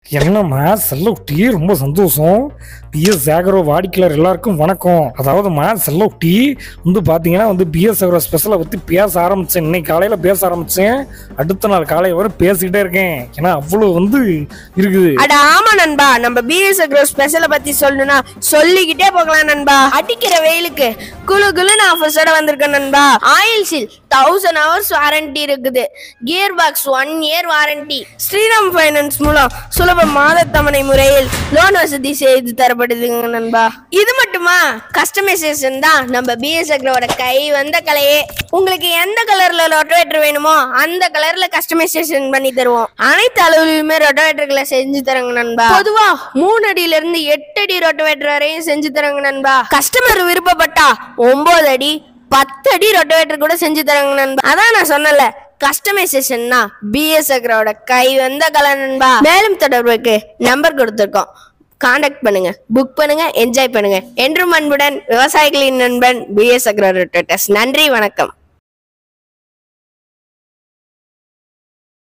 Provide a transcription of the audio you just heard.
என்னம்மா செல்லக்குட்டி, ரொம்ப சந்தோஷம். பிஎஸ் சேகரோ வாடிக்கையாளர் எல்லாருக்கும் வணக்கம். அதாவதுமா செல்லக்குட்டி பார்த்தீங்கன்னா பிஎஸ் சேகரோ ஸ்பெஷலை பற்றி பேச ஆரம்பித்தேன். இன்னைக்கு காலையில் பேச ஆரம்பித்தேன். அடுத்த நாள் காலை வரை பேசிக்கிட்டே இருக்கேன். ஏன்னா அவ்வளோ இருக்குது. அட ஆமா நண்பா, நம்ம பிஎஸ் சேகரோ ஸ்பெஷலை பற்றி சொல்லணும்னா சொல்லிக்கிட்டே போகலாம் நண்பா. அடிக்கிற வெயிலுக்கு குழு குழுன்னு ஆஃபர்ஸோட வந்திருக்கேன் நண்பா. ஆயில் சீல் 1000 hours வாரண்டி இருக்குது. Gear box 1 year warranty. Shriram finance மூலம் சுலப மாத தவணை முறையில் லோன் வசதி செய்து தரப்படுதுங்க நண்பா. இது மட்டுமா, கஸ்டமைசேஷன் தான் நம்ம பிஎஸ் சேகரோட கை வந்த கலையே. உங்களுக்கு எந்த கலர்ல ரொட்டவேட்டர் வேணுமோ அந்த கலர்ல கஸ்டமைசேஷன் பண்ணி தருவோம். அனைத்து அளவுலயுமே ரொட்டவேட்டர்களை செஞ்சு தரங்க நண்பா. பொதுவா 3 அடியில இருந்து 8 அடி ரொட்டவேட்டர் வரையும் செஞ்சு தரங்க நண்பா. கஸ்டமர் விருப்பப்பட்டா 9 அடி 10 அடி ரொட்டவேட்டர் கூட செஞ்சு தரங்க நண்பா. அதான் நான் சொன்னல, கஸ்டமைசேஷன்னா பிஎஸ் சேகரோட கை வந்த கலை நண்பா. மேலும் தொடர்புக்கு நம்பர் கொடுத்துருக்கோம், கான்டாக்ட் பண்ணுங்க, புக் பண்ணுங்க, என்ஜாய் பண்ணுங்க. என்றும் அன்புடன் விவசாயிகளின் நண்பன் பிஎஸ் சேகரோ ரொட்டவேட்டர்ஸ். நன்றி, வணக்கம்.